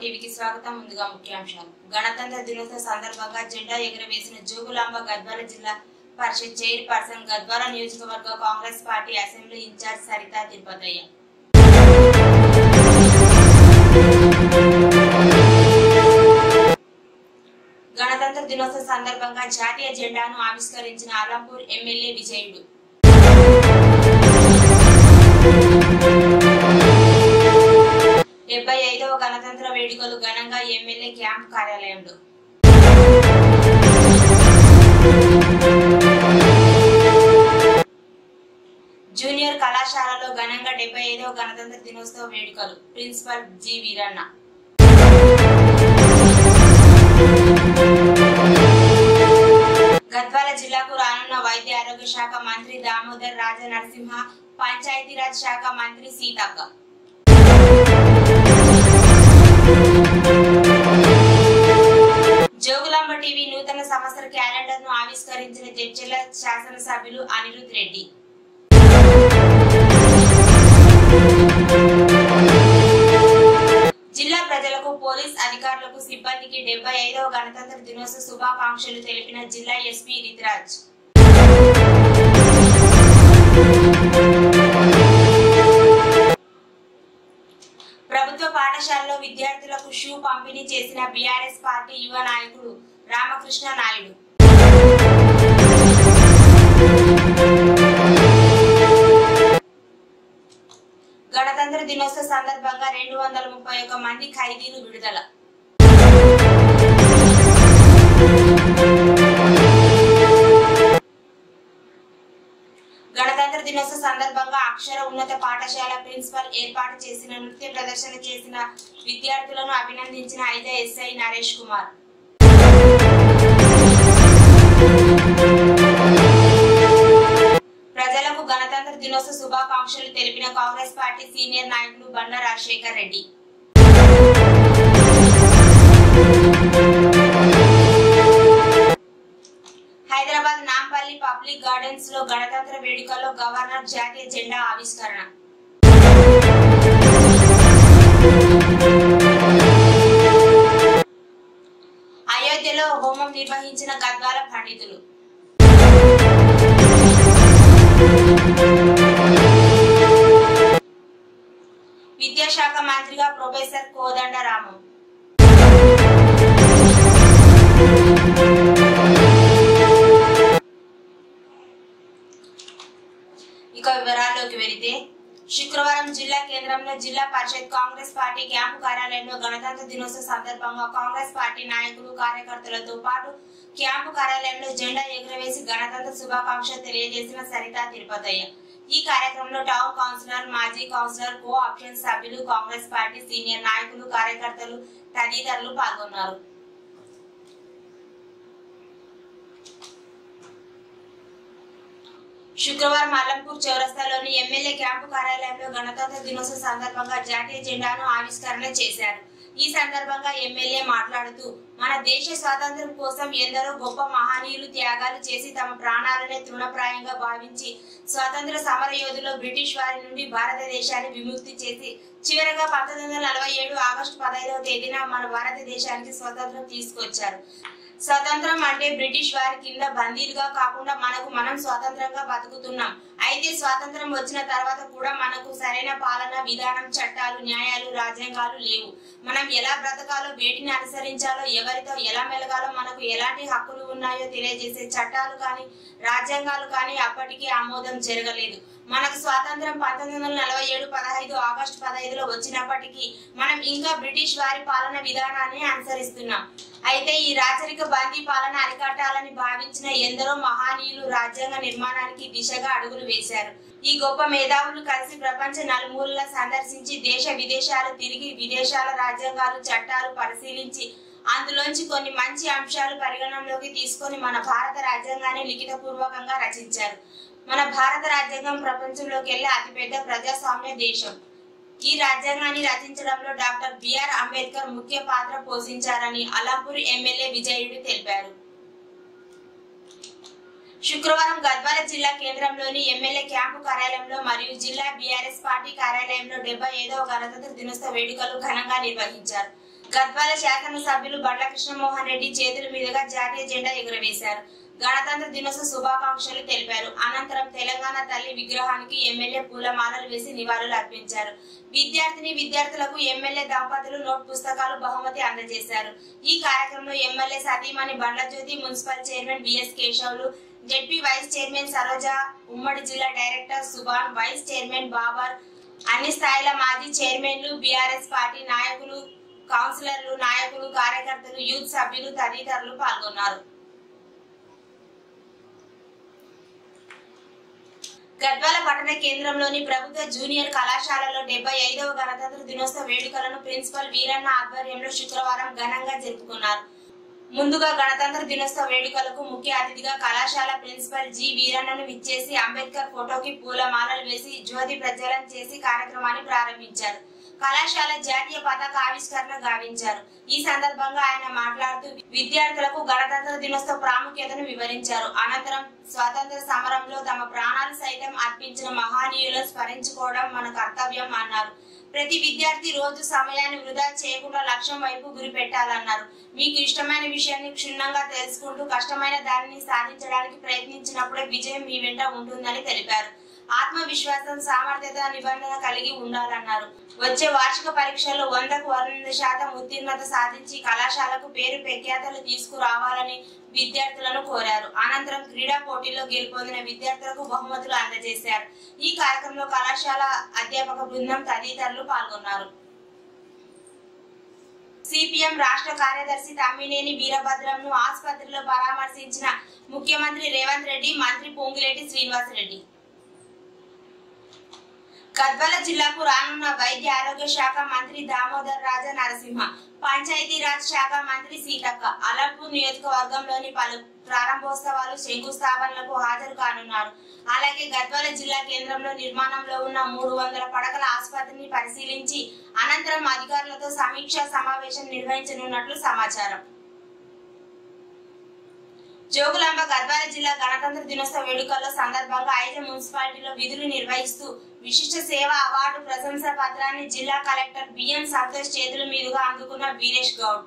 టీవీకి స్వాగతం. ముందుగా ముఖ్యాంశాలు. గణతంత్ర దినోత్సవ సందర్భంగా జెండా ఎగురవేసిన జోగులాంబ గద్వాల జిల్లా పరిషత్ చైర్పర్సన్, గద్వాల నియోజకవర్గ Congress party assembly incharge Saritha Tirupathaiah. గణతంత్ర దినోత్సవ సందర్భంగా జాతీయ జెండాను ఆవిష్కరించిన అలంపూర్ ఎమ్మెల్యే విజయుడు. గణతంత్ర వేడుకలు ఘనంగా ఎమ్మెల్యే క్యాంప్ కార్యాలయంలో. జూనియర్ కళాశాలలో ఘనంగా 75వ గణతంత్ర దినోత్సవ వేడుకలు. Principal G Veeranna. గద్వాల జిల్లాకు రానున్న వైద్య ఆరోగ్య శాఖ మంత్రి దామోదర్ రాజ నరసింహ, పంచాయతీరాజ్ శాఖ మంత్రి సీతక్క. జోగులాంబ టీవీ నూతన సంవత్సర క్యాలెండర్ ను ఆవిష్కరించిన జడ్చర్ల శాసనసభ్యులు అనిరుద్ రెడ్డి. జిల్లా ప్రజలకు, పోలీస్ అధికారులకు, సిబ్బందికి 75వ గణతంత్ర దినోత్సవ శుభాకాంక్షలు తెలిపిన జిల్లా ఎస్పీ రితిరాజ్. ప్రభుత్వ పాఠశాలలో విద్యార్థులకు షూ పంపిణీ చేసిన బీఆర్ఎస్ పార్టీ యువ నాయకుడు రామకృష్ణ నాయుడు. గణతంత్ర దినోత్సవ సందర్భంగా 231 మంది ఖైదీలు విడుదల. గణతంత్ర దినోత్సవ సందర్భంగా అక్షర ఉన్నత పాఠశాల ప్రిన్సిపల్ ఏర్పాటు చేసిన నృత్య ప్రదర్శన చేసిన విద్యార్థులను అభినందించిన ఎస్ఐ నరేష్ కుమార్. ప్రజలకు గణతంత్ర దినోత్సవ శుభాకాంక్షలు తెలిపిన కాంగ్రెస్ పార్టీ సీనియర్ నాయకులు బండ్ల రాజశేఖర్ రెడ్డి. హైదరాబాద్ నాంపల్లి పబ్లిక్ గార్డెన్స్ లో గణతంత్ర వేడుకల్లో గవర్నర్ జాతీయ జెండా ఆవిష్కరణ. అయోధ్యలో హోమం నిర్వహించిన గద్వాల పండితులు. విద్యాశాఖ మంత్రిగా ప్రొఫెసర్ కోదండరామం. ఇక వివరాల్లోకి వెళితే, శుక్రవారం జిల్లా కేంద్రంలో జిల్లా పరిషత్ కాంగ్రెస్ పార్టీ క్యాంపు కార్యాలయంలో గణతంత్ర దినోత్సవ సందర్భంగా కాంగ్రెస్ పార్టీ నాయకులు, కార్యకర్తలతో పాటు క్యాంపు కార్యాలయంలో జెండా ఎగురవేసి గణతంత్ర శుభాకాంక్షలు తెలియజేసిన సరితా తిరుపతయ్య. ఈ కార్యక్రమంలో టౌన్ కౌన్సిలర్, మాజీ కౌన్సిలర్, కో ఆప్షన్ సభ్యులు, కాంగ్రెస్ పార్టీ సీనియర్ నాయకులు, కార్యకర్తలు తదితరులు పాల్గొన్నారు. శుక్రవారం అలంపూర్ చౌరస్తాలోని ఎమ్మెల్యే క్యాంపు కార్యాలయంలో గణతంత్ర దినోత్సవ సందర్భంగా జాతీయ జెండాను ఆవిష్కరణ చేశారు. ఈ సందర్భంగా ఎమ్మెల్యే మాట్లాడుతూ, మన దేశ స్వాతంత్ర్యం కోసం ఎందరో గొప్ప మహనీయులు త్యాగాలు చేసి తమ ప్రాణాలనే తృణప్రాయంగా భావించి స్వాతంత్ర సమర యోధులు బ్రిటిష్ వారి నుండి భారతదేశాన్ని విముక్తి చేసి చివరగా 1947 ఆగస్టు 15వ తేదీన మన భారతదేశానికి స్వతంత్రం తీసుకొచ్చారు. స్వతంత్రం అంటే బ్రిటిష్ వారి కింద బందీలుగా కాకుండా మనకు మనం స్వతంత్రంగా బతుకుతున్నాం. అయితే స్వాతంత్రం వచ్చిన తర్వాత కూడా మనకు సరైన పాలన విధానం, చట్టాలు, న్యాయాలు, రాజ్యాంగాలు లేవు. మనం ఎలా బ్రతకాలో, వేటిని అనుసరించాలో, ఎవరితో ఎలా మెలగాలో, మనకు ఎలాంటి హక్కులు ఉన్నాయో తెలియజేసే చట్టాలు కానీ, రాజ్యాంగాలు కానీ అప్పటికీ ఆమోదం జరగలేదు. మనకు స్వాతంత్రం 1947 15 ఆగస్టు 15లో వచ్చినప్పటికీ మనం ఇంకా బ్రిటిష్ వారి పాలన విధానాన్ని అనుసరిస్తున్నాం. అయితే ఈ రాచరిక బందీ పాలన అరికట్టాలని భావించిన ఎందరో మహనీయులు రాజ్యాంగ నిర్మాణానికి దిశగా అడుగులు వేశారు. ఈ గొప్ప మేధావులు కలిసి ప్రపంచ నలుమూలలా సందర్శించి దేశ విదేశాలు తిరిగి విదేశాల రాజ్యాంగాలు, చట్టాలు పరిశీలించి అందులోంచి కొన్ని మంచి అంశాలు పరిగణనలోకి తీసుకొని మన భారత రాజ్యాంగాన్ని లిఖితపూర్వకంగా రచించారు. మన భారత రాజ్యాంగం ప్రపంచంలోకెల్లా అతిపెద్ద ప్రజాస్వామ్య దేశం. ఈ రాజ్యాంగాన్ని రచించడంలో డాక్టర్ బిఆర్ అంబేద్కర్ ముఖ్య పాత్ర పోషించారని అలంపూర్ ఎమ్మెల్యే విజయుడు తెలిపారు. శుక్రవారం గద్వాల జిల్లా కేంద్రంలోని ఎమ్మెల్యే క్యాంపు కార్యాలయంలో మరియు జిల్లా బీఆర్ఎస్ పార్టీ కార్యాలయంలో 75వ గణతంత్ర దినోత్సవ వేడుకలు ఘనంగా నిర్వహించారు. గద్వాల శాసనసభ్యులు బండ్ల కృష్ణమోహన్ రెడ్డి చేతుల మీదుగా జాతీయ జెండా ఎగురవేశారు. గణతంత్ర దినోత్సవ శుభాకాంక్షలు తెలిపారు. అనంతరం తెలంగాణ తల్లి విగ్రహానికి ఎమ్మెల్యే పూలమాలలు వేసి నివాళులు అర్పించారు. విద్యార్థులకు ఎమ్మెల్యే దంపతులు నోట్ పుస్తకాలు బహుమతి అందజేశారు. ఈ కార్యక్రమంలో ఎమ్మెల్యే సతీమణి Bandla Jyothi, municipal chairman BS Keshavulu, ZP vice chairman Saroja, ఉమ్మడి జిల్లా director Subhan, vice chairman Babar, అన్ని స్థాయిల మాజీ చైర్మన్లు, బీఆర్ఎస్ పార్టీ నాయకులు, కౌన్సిలర్లు, నాయకులు, కార్యకర్తలు, యూత్ సభ్యులు తదితరులు పాల్గొన్నారు. గద్వాల పట్టణ కేంద్రంలోని ప్రభుత్వ జూనియర్ కళాశాలలో 75వ గణతంత్ర దినోత్సవ వేడుకలను ప్రిన్సిపల్ వీరన్న ఆధ్వర్యంలో శుక్రవారం ఘనంగా జరుపుకున్నారు. ముందుగా గణతంత్ర దినోత్సవ వేడుకలకు ముఖ్య అతిథిగా కళాశాల ప్రిన్సిపల్ జి వీరన్నను విచ్చేసి అంబేద్కర్ ఫోటోకి పూలమాలలు వేసి జ్యోతి ప్రజ్వలన చేసి కార్యక్రమాన్ని ప్రారంభించారు. కళాశాల జాతీయ పతాక ఆవిష్కరణ గావించారు. ఈ సందర్భంగా ఆయన మాట్లాడుతూ విద్యార్థులకు గణతంత్ర దినోత్సవ ప్రాముఖ్యతను వివరించారు. అనంతరం స్వాతంత్ర సమరంలో తమ ప్రాణాలు సైతం అర్పించిన మహనీయులను స్మరించుకోవడం మన కర్తవ్యం అన్నారు. ప్రతి విద్యార్థి రోజు సమయాన్ని వృధా చేయకుండా లక్ష్యం వైపు గురి పెట్టాలన్నారు. మీకు ఇష్టమైన విషయాన్ని క్షుణ్ణంగా తెలుసుకుంటూ కష్టమైన దానిని సాధించడానికి ప్రయత్నించినప్పుడే విజయం మీ వెంట ఉంటుందని తెలిపారు. ఆత్మవిశ్వాసం, సామర్థ్యత, నిబంధన కలిగి ఉండాలన్నారు. వచ్చే వార్షిక పరీక్షల్లో 100కు 100% ఉత్తీర్ణత సాధించి కళాశాలకు పేరు ప్రఖ్యాతలు తీసుకురావాలని విద్యార్థులను కోరారు. అనంతరం క్రీడా పోటీల్లో గెలుపొందిన విద్యార్థులకు బహుమతులు అందజేశారు. ఈ కార్యక్రమంలో కళాశాల అధ్యాపక బృందం తదితరులు పాల్గొన్నారు. సిపిఎం రాష్ట్ర కార్యదర్శి తమ్మినేని వీరభద్రంను ఆసుపత్రిలో పరామర్శించిన ముఖ్యమంత్రి రేవంత్ రెడ్డి, మంత్రి పొంగులేటి శ్రీనివాసరెడ్డి. గద్వాల జిల్లాకు రానున్న వైద్య ఆరోగ్య శాఖ మంత్రి దామోదర్ రాజ నరసింహ, పంచాయతీరాజ్ శాఖ మంత్రి సీతక్క అలంపూర్ నియోజకవర్గంలోని పలు ప్రారంభోత్సవాలు, శంకుస్థాపనలకు హాజరు కానున్నారు. అలాగే గద్వాల జిల్లా కేంద్రంలో నిర్మాణంలో ఉన్న 300 పడకల ఆసుపత్రిని పరిశీలించి అనంతరం అధికారులతో సమీక్షా సమావేశం నిర్వహించనున్నట్లు సమాచారం. జోగులాంబ గద్వాల జిల్లా గణతంత్ర దినోత్సవ వేడుకల్లో సందర్భంగా ఐజా మున్సిపాలిటీలో విధులు నిర్వహిస్తూ విశిష్ట సేవ అవార్డు ప్రశంసా పత్రాన్ని జిల్లా కలెక్టర్ బిఎన్ సంతోష్ చేతుల మీదుగా అందుకున్న వీరేష్ గౌడ్.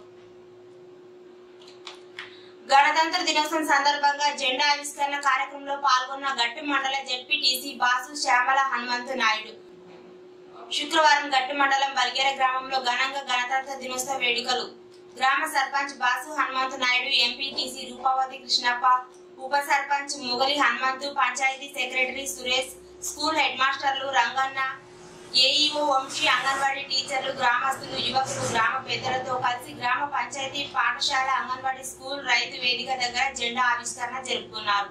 గణతంత్ర దినోత్సవం సందర్భంగా జెండా ఆవిష్కరణ కార్యక్రమంలో పాల్గొన్న గట్టి మండల జెడ్పీటీసీ బాసు శ్యామల హనుమంతు నాయుడు. శుక్రవారం గట్టి మండలం బల్గేర గ్రామంలో ఘనంగా గణతంత్ర దినోత్సవ వేడుకలు గ్రామ సర్పంచ్ బాసు హనుమంతు నాయుడు, ఎంపీటీసీ రూపావతి కృష్ణప్ప, ఉప sarpanch Mogali Hanumanthu, panchayat secretary Suresh, school head మాస్టర్లు రంగన్న, ఏఈఓ వంశీ, అంగన్వాడీ టీచర్లు, గ్రామస్తులు, యువకులు, గ్రామ పెద్దలతో కలిసి గ్రామ పంచాయతీ పాఠశాల, అంగన్వాడీ స్కూల్, రైతు వేదిక దగ్గర జెండా ఆవిష్కరణ జరుపుకున్నారు.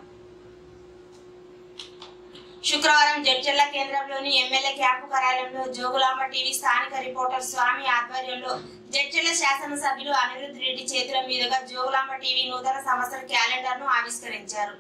శుక్రవారం జడ్చర్ల కేంద్రంలోని ఎమ్మెల్యే క్యాంపు కార్యాలయంలో జోగులాంబ టీవీ స్థానిక రిపోర్టర్ స్వామి ఆధ్వర్యంలో జడ్చర్ల శాసనసభ్యులు అనిరుద్ రెడ్డి చేతుల మీదుగా జోగులాంబ టీవీ నూతన సంవత్సర క్యాలెండర్ ను ఆవిష్కరించారు.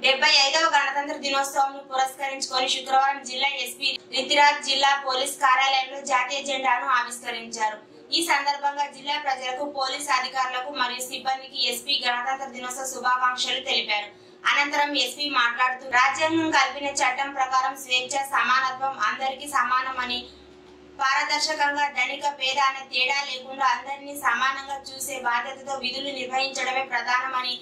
75వ గణతంత్ర దినోత్సవం పురస్కరించుకొని శుక్రవారం జిల్లా ఎస్పీ రితిరాజ్ జిల్లా పోలీస్ కార్యాలయంలో జాతీయ జెండాను ఆవిష్కరించారు. ఈ సందర్భంగా జిల్లా ప్రజలకు, పోలీస్ అధికారులకు మరియు సిబ్బందికి ఎస్పీ గణతంత్ర దినోత్సవ శుభాకాంక్షలు తెలిపారు. అనంతరం ఎస్పీ మాట్లాడుతూ రాజ్యాంగం కల్పిన చట్టం ప్రకారం స్వేచ్ఛ, సమానత్వం, అందరికీ సమానమని, పారదర్శకంగా ధనిక పేద అనే తేడా లేకుండా అందరినీ సమానంగా చూసే బాధ్యతతో విధులు నిర్వహించడమే ప్రధానమని,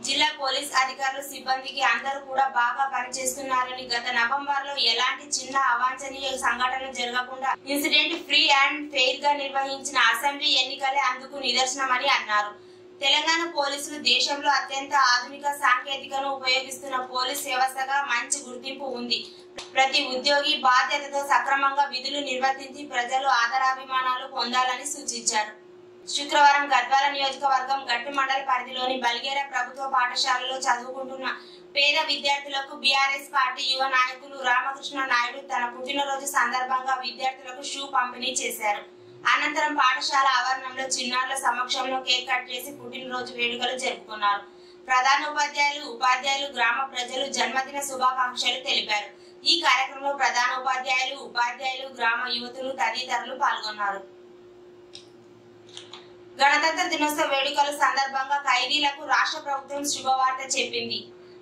జిల్లా పోలీస్ అధికారులు, సిబ్బందికి అందరూ కూడా బాగా పనిచేస్తున్నారని, గత నవంబర్ లో ఎలాంటి చిన్న అవాంఛనీయ సంఘటనలు జరగకుండా ఇన్సిడెంట్ ఫ్రీ అండ్ ఫెయిర్ గా నిర్వహించిన అసెంబ్లీ ఎన్నికలే అందుకు నిదర్శనమని అన్నారు. తెలంగాణ పోలీసులు దేశంలో అత్యంత ఆధునిక సాంకేతికను ఉపయోగిస్తున్న పోలీస్ వ్యవస్థగా మంచి గుర్తింపు ఉంది. ప్రతి ఉద్యోగి బాధ్యతతో సక్రమంగా విధులు నిర్వర్తించి ప్రజలు ఆదరాభిమానాలు పొందాలని సూచించారు. శుక్రవారం గద్వాల నియోజకవర్గం గట్టి మండల పరిధిలోని బల్గేర ప్రభుత్వ పాఠశాలలో చదువుకుంటున్న పేద విద్యార్థులకు బీఆర్ఎస్ పార్టీ యువ నాయకులు రామకృష్ణ నాయుడు తన పుట్టినరోజు సందర్భంగా విద్యార్థులకు షూ పంపిణీ చేశారు. అనంతరం పాఠశాల ఆవరణంలో చిన్నారుల సమక్షంలో కేక్ కట్ చేసి పుట్టినరోజు వేడుకలు జరుపుకున్నారు. ప్రధానోపాధ్యాయులు, ఉపాధ్యాయులు, గ్రామ ప్రజలు జన్మదిన శుభాకాంక్షలు తెలిపారు. ఈ కార్యక్రమంలో ప్రధానోపాధ్యాయులు, ఉపాధ్యాయులు, గ్రామ యువతులు తదితరులు పాల్గొన్నారు. గణతంత్ర దినోత్సవ వేడుకల సందర్భంగా ఖైదీలకు రాష్ట్ర ప్రభుత్వం శుభవార్త చెప్పింది.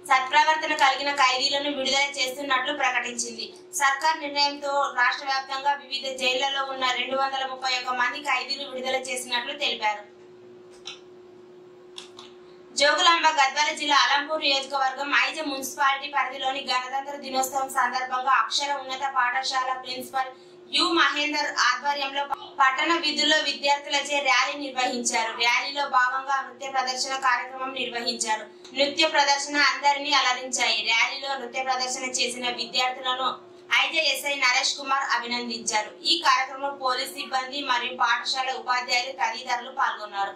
సత్ప్రవర్తన కలిగిన ఖైదీలను విడుదల చేస్తున్నట్లు ప్రకటించింది. సర్కార్ నిర్ణయంతో రాష్ట్ర వ్యాప్తంగా వివిధ జైళ్లలో ఉన్న 231 మంది ఖైదీలు విడుదల చేసినట్లు తెలిపారు. జోగులాంబ గద్వాల జిల్లా అలంపూర్ నియోజకవర్గం ఐజ మున్సిపాలిటీ పరిధిలోని గణతంత్ర దినోత్సవం సందర్భంగా అక్షర ఉన్నత పాఠశాల ప్రిన్సిపల్ యు మహేందర్ ఆధ్వర్యంలో పట్టణ వీధుల్లో విద్యార్థులచే ర్యాలీ నిర్వహించారు. ర్యాలీలో భాగంగా నృత్య ప్రదర్శన కార్యక్రమం నిర్వహించారు. నృత్య ప్రదర్శన అందరినీ అలరించాయి. ర్యాలీలో నృత్య ప్రదర్శన చేసిన విద్యార్థులను ఐజ ఎస్ఐ నరేష్ కుమార్ అభినందించారు. ఈ కార్యక్రమంలో పోలీస్ సిబ్బంది మరియు పాఠశాల ఉపాధ్యాయులు తదితరులు పాల్గొన్నారు.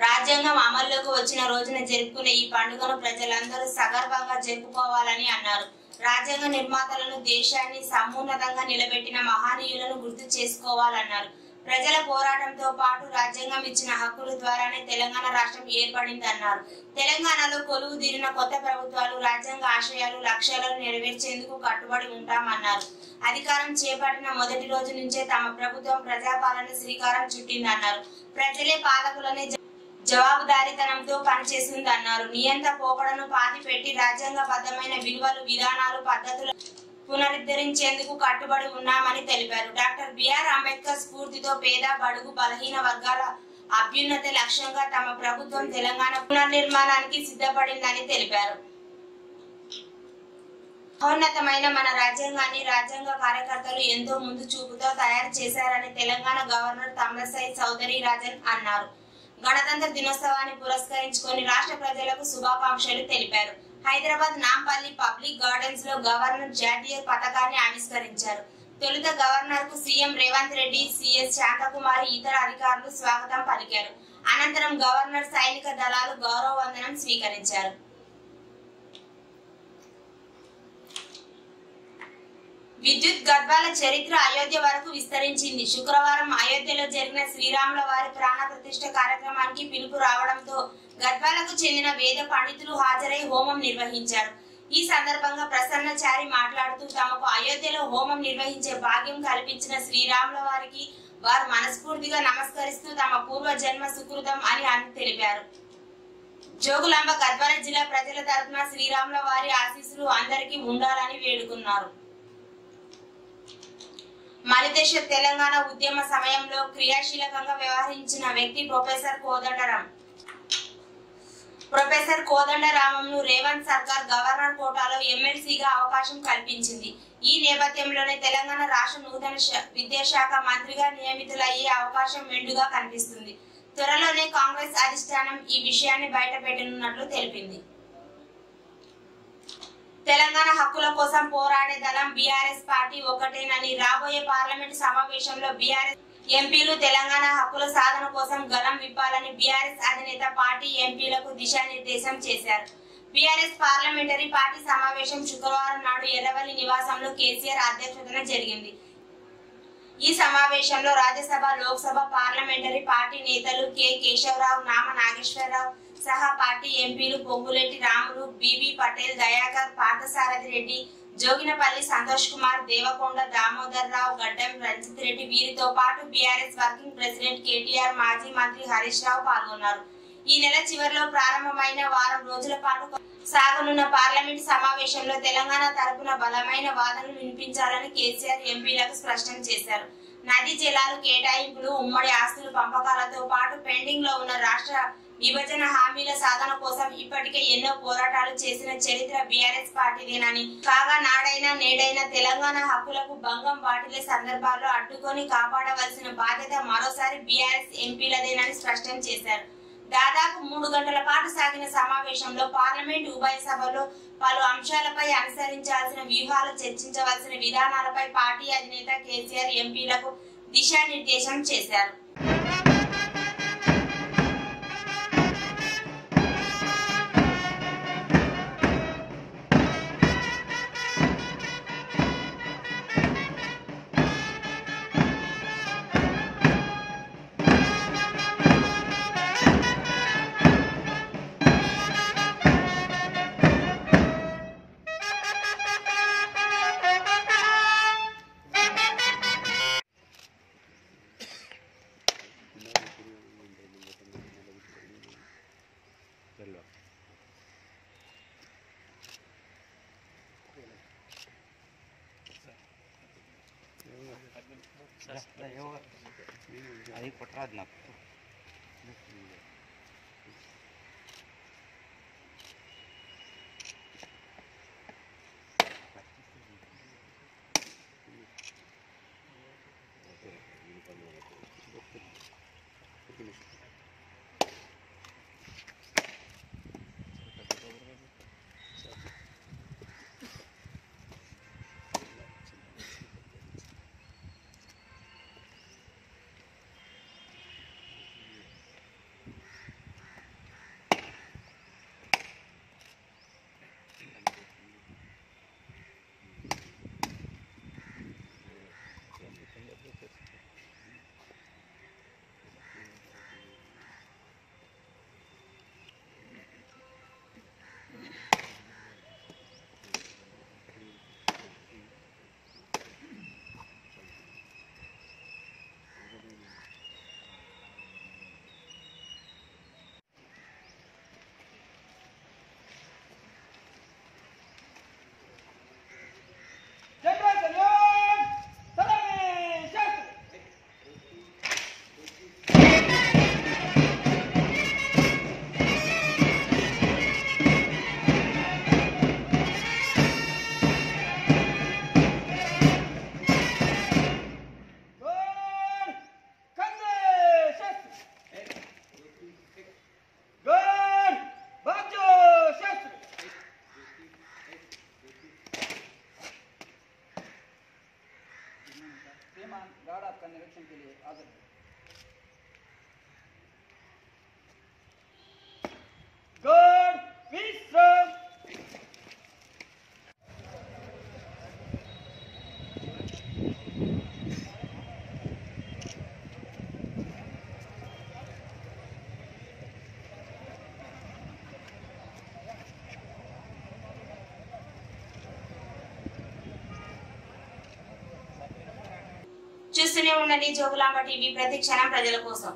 రాజ్యాంగం అమల్లోకి వచ్చిన రోజున జరుపుకునే ఈ పండుగను ప్రజలందరూ సగర్వంగా జరుపుకోవాలని అన్నారు. రాజ్యాంగ నిర్మాతలను, దేశాన్ని సమున్నతంగా నిలబెట్టిన మహనీయులను గుర్తు చేసుకోవాలన్నారు. ప్రజల పోరాటంతో పాటు రాజ్యాంగం ఇచ్చిన హక్కుల ద్వారానే తెలంగాణ రాష్ట్రం ఏర్పడిందన్నారు. తెలంగాణలో కొలువు తీరిన కొత్త ప్రభుత్వాలు రాజ్యాంగ ఆశయాలు, లక్ష్యాలను నెరవేర్చేందుకు కట్టుబడి ఉంటామన్నారు. అధికారం చేపట్టిన మొదటి రోజు నుంచే తమ ప్రభుత్వం ప్రజాపాలన శ్రీకారం చుట్టిందన్నారు. ప్రజలే పాలకులనే జవాబుదారీతనంతో పనిచేస్తుందన్నారు. నియంత పోకడను పాతిపెట్టి రాజ్యాంగబద్ధమైన విలువలు, విధానాలు, పద్ధతులు పునరుద్ధరించేందుకు కట్టుబడి ఉన్నామని తెలిపారు. డాక్టర్ బిఆర్ అంబేద్కర్ స్ఫూర్తితో పేద, బడుగు, బలహీన వర్గాల అభ్యున్నతి లక్ష్యంగా తమ ప్రభుత్వం తెలంగాణ పునర్నిర్మాణానికి సిద్ధపడిందని తెలిపారు. మహోన్నతమైన మన రాజ్యాంగాన్ని రాజ్యాంగ కార్యకర్తలు ఎంతో ముందు చూపుతో తయారు చేశారని తెలంగాణ గవర్నర్ తమిళసై సౌదరి రాజన్ అన్నారు. గణతంత్ర దినోత్సవాన్ని పురస్కరించుకొని రాష్ట్ర ప్రజలకు శుభాకాంక్షలు తెలిపారు. హైదరాబాద్ నాంపల్లి పబ్లిక్ గార్డెన్స్ లో గవర్నర్ జాతీయ పతాకాన్ని ఆవిష్కరించారు. తొలుత గవర్నర్ కు సీఎం రేవంత్ రెడ్డి, సిఎస్ శాంతకుమారి, ఇతర అధికారులు స్వాగతం పలికారు. అనంతరం గవర్నర్ సైనిక దళాలు గౌరవ వందనం స్వీకరించారు. విద్యుత్ గద్వాల చరిత్ర అయోధ్య వరకు విస్తరించింది. శుక్రవారం అయోధ్యలో జరిగిన శ్రీరాముల వారి ప్రాణ ప్రతిష్ఠ కార్యక్రమానికి పిలుపు రావడంతో గద్వాలకు చెందిన వేద పండితులు హాజరై హోమం నిర్వహించారు. ఈ సందర్భంగా ప్రసన్నచారి మాట్లాడుతూ తమకు అయోధ్యలో హోమం నిర్వహించే భాగ్యం కల్పించిన శ్రీరాముల వారికి వారు మనస్ఫూర్తిగా నమస్కరిస్తూ తమ పూర్వ జన్మ సుకృతం అని తెలిపారు. జోగులాంబ గద్వాల జిల్లా ప్రజల తరఫున శ్రీరాముల వారి ఆశీస్సులు అందరికీ ఉండాలని వేడుకున్నారు. మలిదేశ తెలంగాణ ఉద్యమ సమయంలో క్రియాశీలకంగా వ్యవహరించిన వ్యక్తి ప్రొఫెసర్ కోదండరామంను రేవంత్ సర్కార్ గవర్నర్ కోటాలో ఎమ్మెల్సీగా అవకాశం కల్పించింది. ఈ నేపథ్యంలోనే తెలంగాణ రాష్ట్ర నూతన విద్యాశాఖ మంత్రిగా నియమితులయ్యే అవకాశం మెండుగా కనిపిస్తుంది. త్వరలోనే కాంగ్రెస్ అధిష్టానం ఈ విషయాన్ని బయటపెట్టనున్నట్లు తెలిపింది. తెలంగాణ హక్కుల కోసం పోరాడే దళం బీఆర్ఎస్ పార్టీ ఒకటేనని రాబోయే పార్లమెంట్ సమావేశంలో బీఆర్ఎస్ ఎంపీలు తెలంగాణ హక్కుల సాధన కోసం గలం విప్పాలని బీఆర్ఎస్ అధినేత పార్టీ ఎంపీలకు దిశానిర్దేశం చేశారు. బీఆర్ఎస్ పార్లమెంటరీ పార్టీ సమావేశం శుక్రవారం నాడు ఎర్రవల్లి నివాసంలో కేసీఆర్ అధ్యక్షతన జరిగింది. ఈ సమావేశంలో రాజ్యసభ, లోక్సభ, పార్లమెంటరీ పార్టీ నేతలు కె కేశవరావు, నామ నాగేశ్వరరావు సహా పార్టీ ఎంపీలు పొంగులేటి రాములు, బిబి పటేల్, దయాకర్, పార్థసారథి రెడ్డి, జోగినపల్లి సంతోష్ కుమార్, దేవకొండ దామోదర్ రావు, గడ్డం రంజిత్ రెడ్డి వీరితో పాటు బీఆర్ఎస్ వర్కింగ్ ప్రెసిడెంట్ కేటీఆర్, మాజీ మంత్రి హరీష్ రావు పాల్గొన్నారు. ఈ నెల చివరిలో ప్రారంభమైన వారం రోజుల పాటు సాగనున్న పార్లమెంట్ సమావేశంలో తెలంగాణ తరపున బలమైన వాదనలు వినిపించాలని కేసీఆర్ ఎంపీలకు స్పష్టం చేశారు. నదీ జలాలు కేటాయింపులు, ఉమ్మడి ఆస్తుల పంపకాలతో పాటు పెండింగ్ లో ఉన్న రాష్ట్ర విభజన హామీల సాధన కోసం ఇప్పటికే ఎన్నో పోరాటాలు చేసిన చరిత్ర బీఆర్ఎస్ పార్టీదేనని, కాగా నాడైనా నేడైనా తెలంగాణ హక్కులకు భంగం వాటిల్లే సందర్భాల్లో అడ్డుకొని కాపాడవలసిన బాధ్యత మరోసారి బీఆర్ఎస్ ఎంపీలదేనని స్పష్టం చేశారు. దాదాపు 3 గంటల పాటు సాగిన సమావేశంలో పార్లమెంట్ ఉభయ సభలో పలు అంశాలపై అనుసరించాల్సిన వ్యూహాలు, చర్చించవలసిన విధానాలపై పార్టీ అధినేత కేసీఆర్ ఎంపీలకు దిశానిర్దేశం చేశారు. అది కొట్టరాదు నాకు. गार्ड आपका निरीक्षण के लिए हाजिर है। गार्ड विश्राम। చూస్తూనే ఉండండి జోగులాంబ టీవీ, ప్రతి క్షణం ప్రజల కోసం.